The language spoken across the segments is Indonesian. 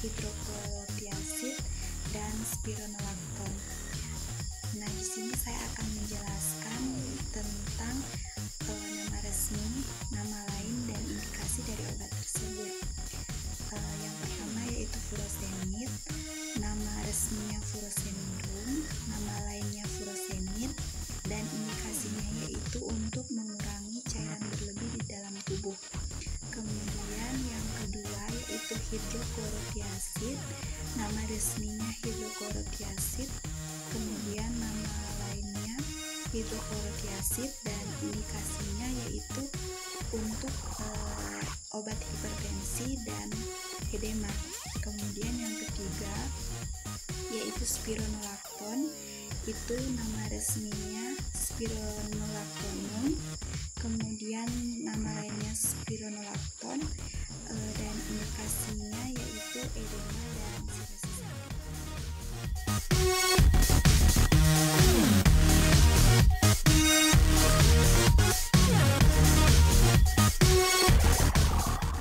hidroklorotiazid, dan spironolakton. Nah, di sini saya akan menjelaskan tentang nama resmi, nama lain, dan indikasi dari obat tersebut. Yang pertama yaitu furosemid. Nama resminya furosemidum, nama lainnya furosemid, dan indikasinya yaitu untuk mengurangi cairan berlebih di dalam tubuh. Kemudian yang kedua yaitu hidroklorotiazid. Nama resminya hidroklorotiazid, kemudian nama lainnya hidroklorotiazid, dan indikasinya yaitu untuk obat hipertensi dan edema. Kemudian yang ketiga yaitu spironolakton. Itu nama resminya spironolaktonum, kemudian nama lainnya spironolakton, dan indikasinya yaitu edema dan sirosis.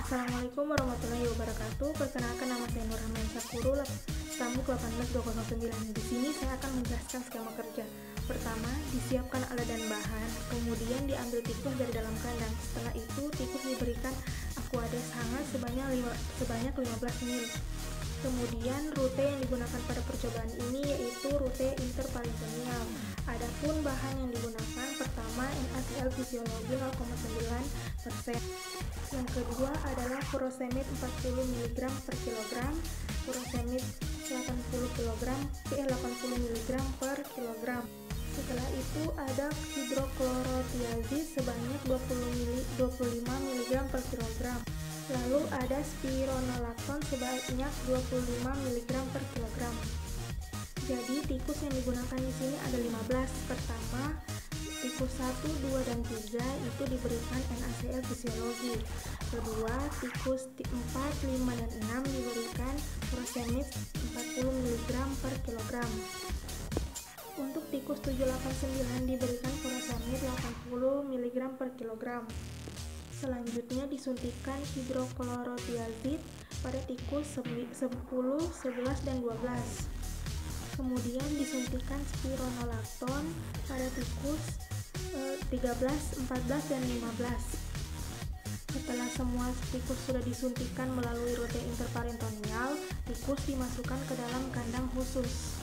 Assalamualaikum warahmatullahi wabarakatuh. Perkenalkan, nama saya Nur Hamdan Sakuru, Stamuk 18209. Di sini saya akan menjelaskan skema kerja. Pertama, disiapkan alat dan bahan, kemudian diambil tikus dari dalam kandang. Setelah itu, tikus diberikan aquades hangat sebanyak 15 ml. Kemudian rute yang digunakan pada percobaan ini yaitu rute interperitoneal. Adapun bahan yang digunakan, pertama NaCl fisiologi 0,9%. Yang kedua adalah furosemid 40 mg per kilogram, furosemid 80 mg per kilogram. Setelah itu ada hidroklorotiazid sebanyak 25 mg per kilogram. Lalu ada spironolakton sebanyak 25 mg per kilogram. Jadi tikus yang digunakan di sini ada 15. Pertama, tikus 1, 2, dan 3 itu diberikan NaCl fisiologi. Kedua, tikus 4, 5, dan 6 diberikan furosemid 40 mg per kilogram. Untuk tikus 7, 8, 9 diberikan furosemid 80 mg per kilogram. Selanjutnya disuntikan hidroklorotiazid pada tikus 10, 11, dan 12. Kemudian disuntikan spironolakton pada tikus 13, 14, dan 15. Setelah semua tikus sudah disuntikan melalui rute interperitoneal, tikus dimasukkan ke dalam kandang khusus.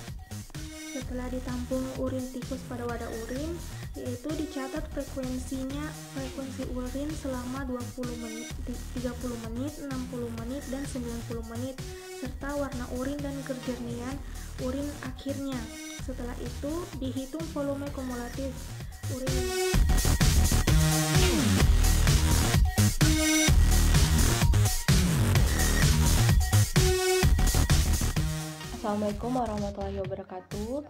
Setelah ditampung urin tikus pada wadah urin, yaitu dicatat frekuensi urin selama 20 menit, 30 menit, 60 menit, dan 90 menit, serta warna urin dan kejernihan urin akhirnya. Setelah itu dihitung volume kumulatif urin. Assalamualaikum warahmatullahi wabarakatuh.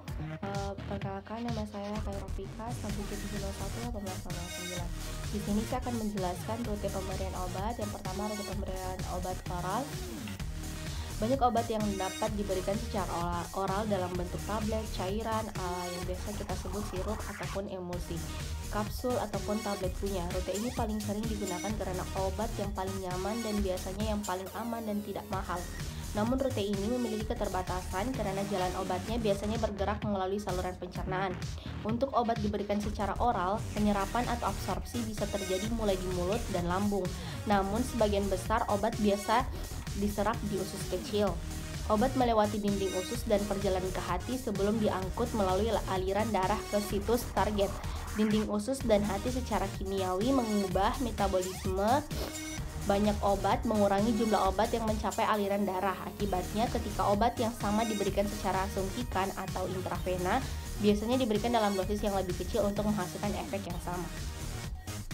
Perkenalkan, nama saya Kairofika, Stamuk 18209. Di sini saya akan menjelaskan rute pemberian obat. Yang pertama, rute pemberian obat oral. Banyak obat yang dapat diberikan secara oral dalam bentuk tablet, cairan, yang biasa kita sebut sirup ataupun emulsi, kapsul ataupun tablet punya. Rute ini paling sering digunakan karena obat yang paling nyaman dan biasanya yang paling aman dan tidak mahal. Namun rute ini memiliki keterbatasan karena jalan obatnya biasanya bergerak melalui saluran pencernaan. Untuk obat diberikan secara oral, penyerapan atau absorpsi bisa terjadi mulai di mulut dan lambung. Namun sebagian besar obat biasa diserap di usus kecil. Obat melewati dinding usus dan perjalanan ke hati sebelum diangkut melalui aliran darah ke situs target. Dinding usus dan hati secara kimiawi mengubah metabolisme banyak obat, mengurangi jumlah obat yang mencapai aliran darah. Akibatnya, ketika obat yang sama diberikan secara suntikan atau intravena, biasanya diberikan dalam dosis yang lebih kecil untuk menghasilkan efek yang sama.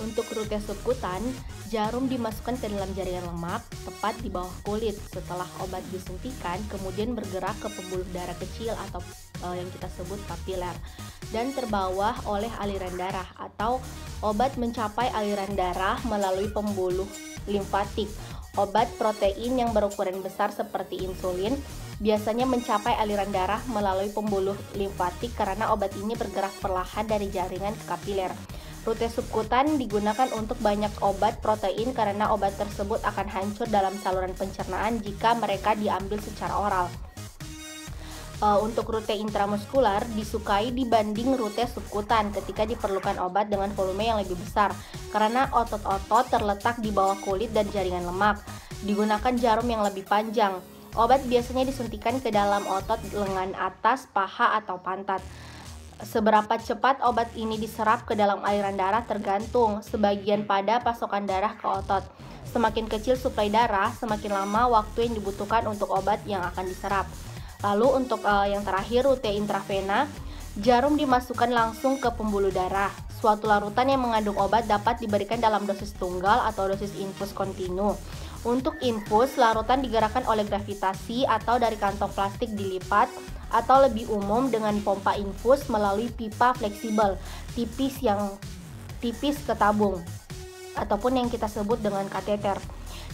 Untuk rute subkutan, jarum dimasukkan ke dalam jaringan lemak, tepat di bawah kulit. Setelah obat disuntikan, kemudian bergerak ke pembuluh darah kecil atau yang kita sebut kapiler, dan terbawah oleh aliran darah, atau obat mencapai aliran darah melalui pembuluh limfatik. Obat protein yang berukuran besar seperti insulin biasanya mencapai aliran darah melalui pembuluh limfatik karena obat ini bergerak perlahan dari jaringan ke kapiler. Rute subkutan digunakan untuk banyak obat protein karena obat tersebut akan hancur dalam saluran pencernaan jika mereka diambil secara oral. Untuk rute intramuskular disukai dibanding rute subkutan ketika diperlukan obat dengan volume yang lebih besar karena otot-otot terletak di bawah kulit dan jaringan lemak. Digunakan jarum yang lebih panjang. Obat biasanya disuntikan ke dalam otot lengan atas, paha, atau pantat. Seberapa cepat obat ini diserap ke dalam aliran darah tergantung sebagian pada pasokan darah ke otot. Semakin kecil suplai darah, semakin lama waktu yang dibutuhkan untuk obat yang akan diserap. Lalu untuk yang terakhir, rute intravena, jarum dimasukkan langsung ke pembuluh darah. Suatu larutan yang mengandung obat dapat diberikan dalam dosis tunggal atau dosis infus kontinu. Untuk infus, larutan digerakkan oleh gravitasi atau dari kantong plastik dilipat, atau lebih umum dengan pompa infus melalui pipa fleksibel tipis ke tabung, ataupun yang kita sebut dengan kateter.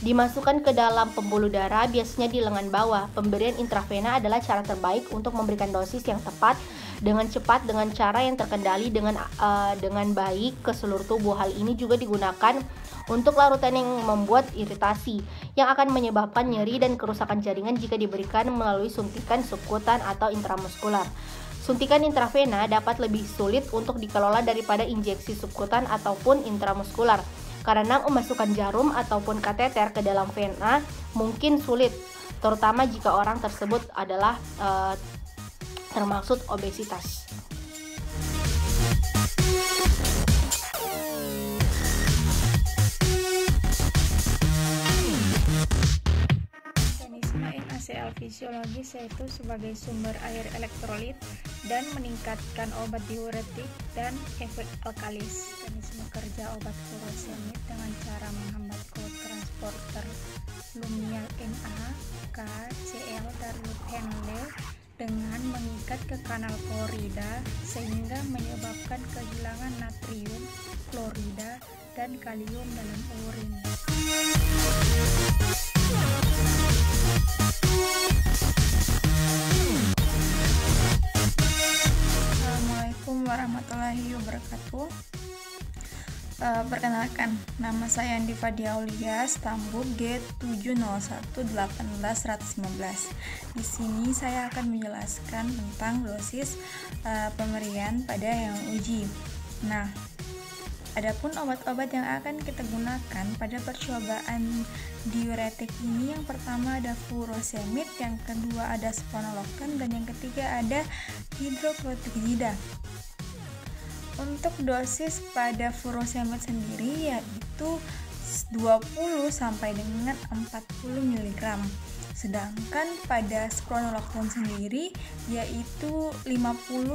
Dimasukkan ke dalam pembuluh darah biasanya di lengan bawah. Pemberian intravena adalah cara terbaik untuk memberikan dosis yang tepat dengan cepat dengan cara yang terkendali dengan baik ke seluruh tubuh. Hal ini juga digunakan untuk larutan yang membuat iritasi yang akan menyebabkan nyeri dan kerusakan jaringan jika diberikan melalui suntikan subkutan atau intramuskular. Suntikan intravena dapat lebih sulit untuk dikelola daripada injeksi subkutan ataupun intramuskular. Karena memasukkan jarum ataupun kateter ke dalam vena mungkin sulit, terutama jika orang tersebut adalah termaksud obesitas. Mekanisme NaCl fisiologis yaitu sebagai sumber air elektrolit dan meningkatkan obat diuretik dan efek alkalis. Mekanisme kerja obat furosemid dengan cara menghambat kotransporter luminal NaCl dan loop Henle dengan mengikat ke kanal klorida sehingga menyebabkan kehilangan natrium, klorida, dan kalium dalam urin. Assalamualaikum warahmatullahi wabarakatuh. Perkenalkan, nama saya Andi Fadia Aulia, stambuk G701181115. Di sini saya akan menjelaskan tentang dosis pemberian pada hewan uji. Nah, adapun obat-obat yang akan kita gunakan pada percobaan diuretik ini, yang pertama ada furosemid, yang kedua ada spironolactone, dan yang ketiga ada hidroklotidzida. Untuk dosis pada furosemid sendiri yaitu 20 sampai dengan 40 mg. Sedangkan pada spironolactone sendiri yaitu 50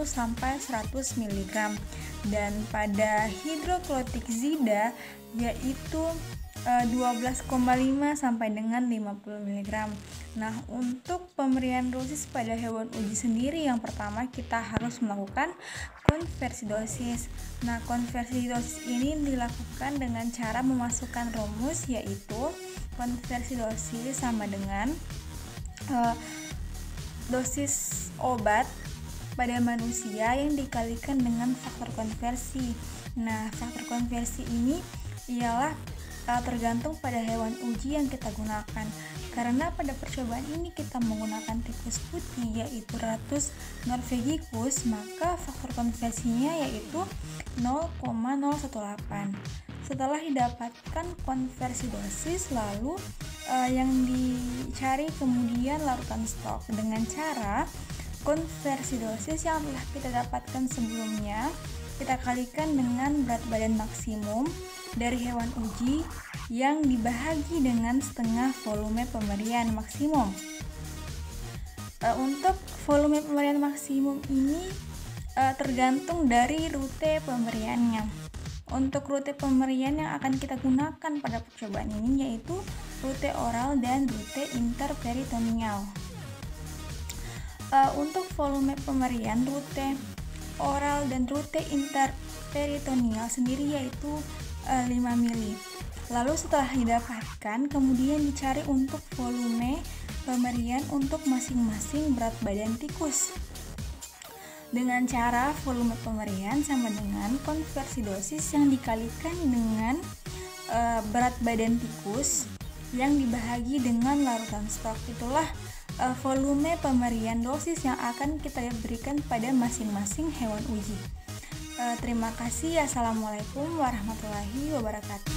sampai 100 mg. Dan pada hidroklotidzida yaitu 12,5 sampai dengan 50 mg. Nah, untuk pemberian dosis pada hewan uji sendiri, yang pertama kita harus melakukan konversi dosis. Nah, konversi dosis ini dilakukan dengan cara memasukkan rumus, yaitu konversi dosis sama dengan dosis obat pada manusia yang dikalikan dengan faktor konversi. Nah, faktor konversi ini ialah tergantung pada hewan uji yang kita gunakan. Karena pada percobaan ini kita menggunakan tikus putih yaitu Ratus norvegicus, maka faktor konversinya yaitu 0,018. Setelah didapatkan konversi dosis, lalu yang dicari kemudian larutan stok dengan cara konversi dosis yang telah kita dapatkan sebelumnya kita kalikan dengan berat badan maksimum dari hewan uji yang dibahagi dengan setengah volume pemberian maksimum. Untuk volume pemberian maksimum ini tergantung dari rute pemberiannya. Untuk rute pemberian yang akan kita gunakan pada percobaan ini yaitu rute oral dan rute interperitoneal. Untuk volume pemberian rute oral dan rute interperitoneal sendiri yaitu 5 ml. Lalu setelah didapatkan, kemudian dicari untuk volume pemberian untuk masing-masing berat badan tikus. dengan cara volume pemberian sama dengan konversi dosis yang dikalikan dengan berat badan tikus yang dibahagi dengan larutan stok. Itulah volume pemberian dosis yang akan kita berikan pada masing-masing hewan uji. Terima kasih. Assalamualaikum warahmatullahi wabarakatuh.